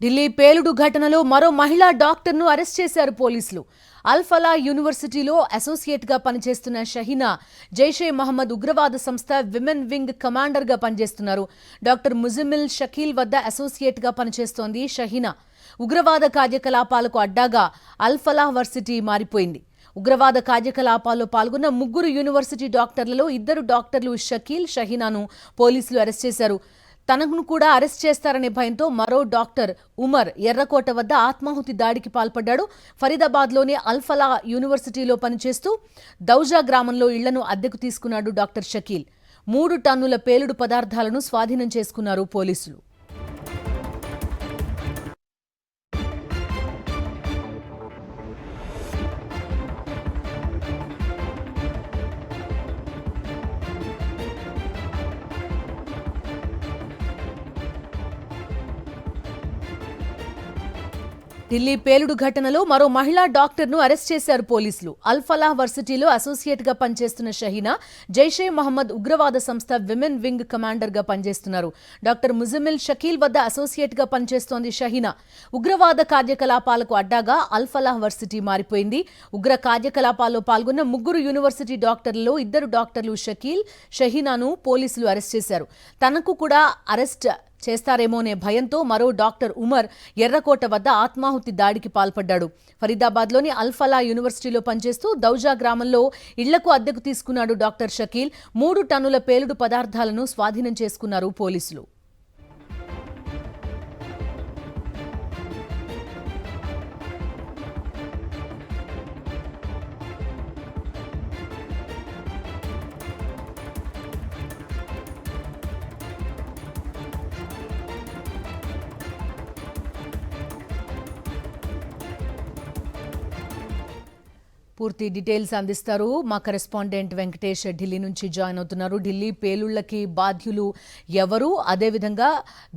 ఢిల్లీ పేలుడు ఘటనలో మరో మహిళా డాక్టర్ను అరెస్ట్ చేశారు పోలీసులు. అల్-ఫలా యూనివర్సిటీలో అసోసియేట్గా పనిచేస్తున్న షహీనా జైషే మహమ్మద్ ఉగ్రవాద సంస్థ విమెన్ వింగ్ కమాండర్గా పనిచేస్తున్నారు. డాక్టర్ ముజమిల్ షకీల్ వద్ద అసోసియేట్గా పనిచేస్తోంది షహీనా. ఉగ్రవాద కార్యకలాపాలకు అడ్డాగా అల్-ఫలా వర్సిటీ మారిపోయింది. ఉగ్రవాద కార్యకలాపాల్లో పాల్గొన్న ముగ్గురు యూనివర్సిటీ డాక్టర్లలో 2 డాక్టర్లు షకీల్, షహీనాను పోలీసులు అరెస్ట్ చేశారు. తనను కూడా అరెస్ట్ చేస్తారనే భయంతో మరో డాక్టర్ ఉమర్ ఎర్రకోట వద్ద ఆత్మాహుతి దాడికి పాల్పడ్డాడు. ఫరీదాబాద్లోని అల్-ఫలా యూనివర్సిటీలో పనిచేస్తూ దౌజా గ్రామంలో ఇళ్లను అద్దెకు తీసుకున్నాడు డాక్టర్ షకీల్. 3 టన్నుల పేలుడు పదార్థాలను స్వాధీనం చేసుకున్నారు పోలీసులు. ఢిల్లీ పేలుడు ఘటనలో మరో మహిళా డాక్టర్ను అరెస్ట్ చేశారు పోలీసులు. అల్-ఫలా వర్సిటీలో అసోసియేట్గా పనిచేస్తున్న షహీనా జైషే మహమ్మద్ ఉగ్రవాద సంస్థ విమెన్ వింగ్ కమాండర్గా పనిచేస్తున్నారు. డాక్టర్ ముజమిల్ షకీల్ వద్ద అసోసియేట్గా పనిచేస్తోంది షహీనా. ఉగ్రవాద కార్యకలాపాలకు అడ్డాగా అల్-ఫలా వర్సిటీ మారిపోయింది. ఉగ్ర కార్యకలాపాల్లో పాల్గొన్న ముగ్గురు యూనివర్సిటీ డాక్టర్లలో 2 డాక్టర్లు షకీల్, షహీనాను పోలీసులు అరెస్ట్ చేశారు. తనకు కూడా అరెస్ట్ చేస్తారేమోనే భయంతో మరో డాక్టర్ ఉమర్ ఎర్రకోట వద్ద ఆత్మాహుతి దాడికి పాల్పడ్డాడు. ఫరీదాబాద్లోని అల్-ఫలా యూనివర్సిటీలో పనిచేస్తూ దౌజా గ్రామంలో ఇళ్లకు అద్దెకు తీసుకున్నాడు డాక్టర్ షకీల్. 3 టన్నుల పేలుడు పదార్థాలను స్వాధీనం చేసుకున్నారు పోలీసులు. పూర్తి డీటెయిల్స్ అందిస్తారు మా కరెస్పాండెంట్ వెంకటేష్. ఢిల్లీ నుంచి జాయిన్ అవుతున్నారు. ఢిల్లీ పేలుళ్లకి బాధ్యులు ఎవరు, అదేవిధంగా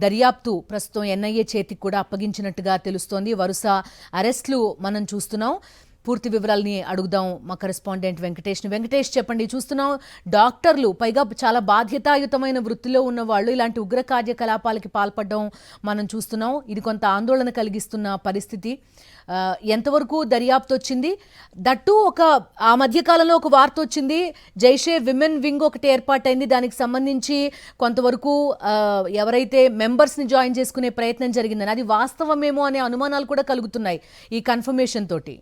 దర్యాప్తు ప్రస్తుతం ఎన్ఐఏ చేతికి కూడా అప్పగించినట్టుగా తెలుస్తోంది. వరుస అరెస్టులు మనం చూస్తున్నాం. పూర్తి వివరాలని అడుగుదాం మా కరెస్పాండెంట్ వెంకటేష్ని. వెంకటేష్, చెప్పండి. చూస్తున్నాం డాక్టర్లు, పైగా చాలా బాధ్యతాయుతమైన వృత్తిలో ఉన్న వాళ్ళు ఇలాంటి ఉగ్ర కార్యకలాపాలకి పాల్పడడం మనం చూస్తున్నాం. ఇది కొంత ఆందోళన కలిగిస్తున్న పరిస్థితి. ఎంతవరకు దర్యాప్తు వచ్చింది? దట్టు ఆ మధ్యకాలంలో ఒక వార్త వచ్చింది, జైషే విమెన్ వింగ్ ఒకటి ఏర్పాటైంది. దానికి సంబంధించి కొంతవరకు ఎవరైతే మెంబర్స్ని జాయిన్ చేసుకునే ప్రయత్నం జరిగిందని, అది వాస్తవమేమో అనే అనుమానాలు కూడా కలుగుతున్నాయి ఈ కన్ఫర్మేషన్ తోటి.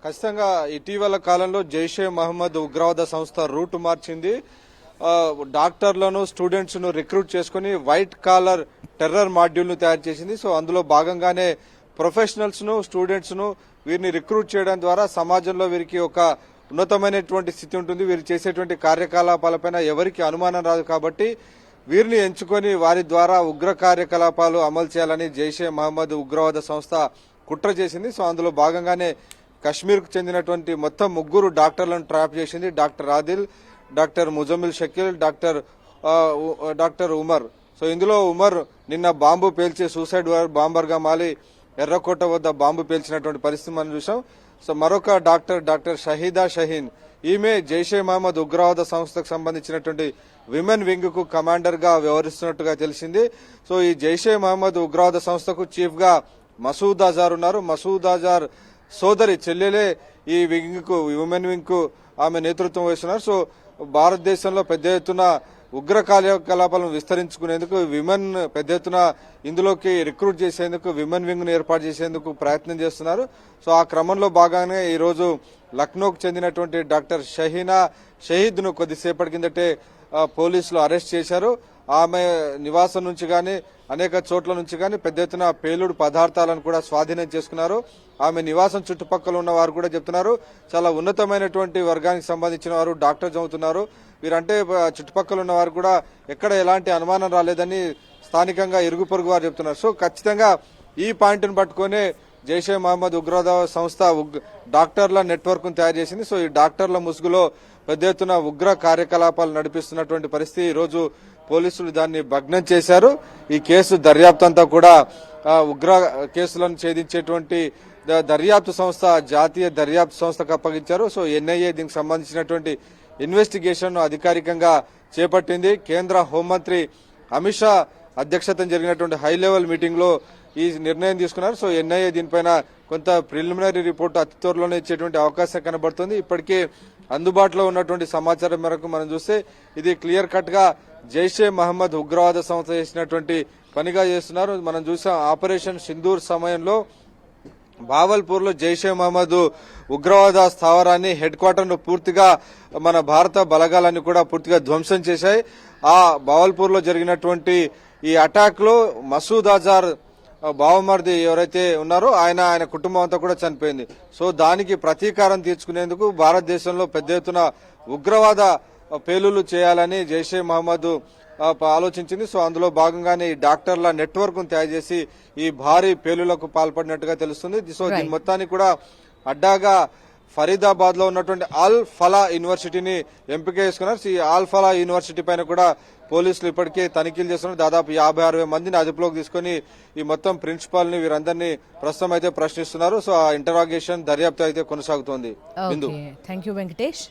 ఖచ్చితంగా ఇటీవల కాలంలో జైషే మహమ్మద్ ఉగ్రవాద సంస్థ రూట్ మార్చింది. డాక్టర్లను, స్టూడెంట్స్ ను రిక్రూట్ చేసుకుని వైట్ కాలర్ టెర్రర్ మాడ్యూల్ ను తయారు చేసింది. సో అందులో భాగంగానే ప్రొఫెషనల్స్ ను, స్టూడెంట్స్ ను వీరిని రిక్రూట్ చేయడం ద్వారా సమాజంలో వీరికి ఒక ఉన్నతమైనటువంటి స్థితి ఉంటుంది. వీరు చేసేటువంటి కార్యకలాపాలపైన ఎవరికి అనుమానం రాదు. కాబట్టి వీరిని ఎంచుకొని వారి ద్వారా ఉగ్ర కార్యకలాపాలు అమలు చేయాలని జైషే మహమ్మద్ ఉగ్రవాద సంస్థ కుట్ర చేసింది. సో అందులో భాగంగానే కశ్మీర్కు చెందినటువంటి మొత్తం 3 డాక్టర్లను ట్రాప్ చేసింది. Doctor Adil, doctor Muzammil Shakeel, doctor Umar. So ఇందులో ఉమర్ నిన్న బాంబు పేల్చి సూసైడ్ బాంబర్ గా మాలి ఎర్రకోట వద్ద బాంబు పేల్చినటువంటి పరిస్థితి మనం చూసాం. సో మరొక డాక్టర్ షహీదా షహీన్, ఈమె జైషే మహమ్మద్ ఉగ్రవాద సంస్థకు సంబంధించినటువంటి విమెన్ వింగ్ కు కమాండర్ గా వ్యవహరిస్తున్నట్టుగా తెలిసింది. సో ఈ జైషే మహమ్మద్ ఉగ్రవాద సంస్థకు చీఫ్ గా మసూద్ అజార్ ఉన్నారు. మసూద్ అజార్ సోదరి చెల్లెలే ఈ వింగ్ కు, విమెన్ వింగ్ కు ఆమె నేతృత్వం వహిస్తున్నారు. సో భారతదేశంలో పెద్ద ఎత్తున ఉగ్ర కార్యకలాపాలను విస్తరించుకునేందుకు విమెన్ పెద్ద ఎత్తున ఇందులోకి రిక్రూట్ చేసేందుకు విమెన్ వింగ్ ను ఏర్పాటు చేసేందుకు ప్రయత్నం చేస్తున్నారు. సో ఆ క్రమంలో భాగంగానే ఈ రోజు లక్నోకు చెందినటువంటి డాక్టర్ షహీనా షహీద్ ను కొద్దిసేపటి కిందటే పోలీసులు అరెస్ట్ చేశారు. ఆమె నివాసం నుంచి గాని అనేక చోట్ల నుంచి గాని పెద్ద ఎత్తున పేలుడు పదార్థాలను కూడా స్వాధీనం చేసుకున్నారు. ఆమె నివాసం చుట్టుపక్కల ఉన్న వారు కూడా చెప్తున్నారు, చాలా ఉన్నతమైనటువంటి వర్గానికి సంబంధించిన వారు డాక్టర్స్ అవుతున్నారు. వీరంటే చుట్టుపక్కల ఉన్న వారు కూడా ఎక్కడ ఎలాంటి అనుమానం రాలేదని స్థానికంగా ఇరుగు పొరుగు వారు చెప్తున్నారు. సో ఖచ్చితంగా ఈ పాయింట్ను పట్టుకునే జైషే మహమ్మద్ ఉగ్రవాద సంస్థ డాక్టర్ల నెట్వర్క్ ను తయారు చేసింది. సో ఈ డాక్టర్ల ముసుగులో పెద్ద ఎత్తున ఉగ్ర కార్యకలాపాలు నడిపిస్తున్నటువంటి పరిస్థితి. ఈ రోజు పోలీసులు దాన్ని భగ్నం చేశారు. ఈ కేసు దర్యాప్తు అంతా కూడా ఉగ్ర కేసులను ఛేదించేటువంటి దర్యాప్తు సంస్థ, జాతీయ దర్యాప్తు సంస్థకు అప్పగించారు. సో ఎన్ఐఏ దీనికి సంబంధించినటువంటి ఇన్వెస్టిగేషన్ అధికారికంగా చేపట్టింది. కేంద్ర హోంమంత్రి అమిత్ షా అధ్యక్షతన జరిగినటువంటి హై లెవెల్ మీటింగ్ లో ఈ నిర్ణయం తీసుకున్నారు. సో ఎన్ఐఏ దీనిపైన కొంత ప్రిలిమినరీ రిపోర్ట్ అతి త్వరలోనే ఇచ్చేటువంటి అవకాశం కనబడుతుంది. ఇప్పటికే అందుబాటులో ఉన్నటువంటి సమాచారం మేరకు మనం చూస్తే ఇది క్లియర్ కట్ గా జైషే మహమ్మద్ ఉగ్రవాద సంస్థ చేసినటువంటి పనిగా చేస్తున్నారు. మనం చూసాం ఆపరేషన్ సింధూర్ సమయంలో బావల్పూర్ లో జైషే మహమ్మద్ ఉగ్రవాద స్థావరాన్ని హెడ్ క్వార్టర్ ను పూర్తిగా మన భారత బలగాలన్నీ కూడా పూర్తిగా ధ్వంసం చేశాయి. ఆ బావల్పూర్ లో జరిగినటువంటి ఈ అటాక్ లో మసూద్ అజార్ బావమర్ది ఎవరైతే ఉన్నారో ఆయన కుటుంబం అంతా కూడా చనిపోయింది. సో దానికి ప్రతీకారం తీర్చుకునేందుకు భారతదేశంలో పెద్ద ఎత్తున ఉగ్రవాద పేలుళ్లు చేయాలని జైషే మహమ్మద్ ఆలోచించింది. సో అందులో భాగంగానే ఈ డాక్టర్ల నెట్వర్క్ ను తయారు చేసి ఈ భారీ పేలుళ్లకు పాల్పడినట్టుగా తెలుస్తుంది. సో దీని మొత్తాన్ని కూడా అడ్డాగా ఫరీదాబాద్ లో ఉన్నటువంటి అల్ ఫలా యూనివర్సిటీని ఎంపిక చేసుకున్నారు. ఈ అల్ ఫలా యూనివర్సిటీ పైన కూడా పోలీసులు ఇప్పటికే తనిఖీలు చేస్తున్నారు. దాదాపు 50-60 మందిని అదుపులోకి తీసుకుని ఈ మొత్తం ప్రిన్సిపాల్ ని వీరందరినీ ప్రస్తుతం అయితే ప్రశ్నిస్తున్నారు. సో ఆ ఇంటరాగేషన్ దర్యాప్తు అయితే కొనసాగుతోంది. Thank you Venkatesh.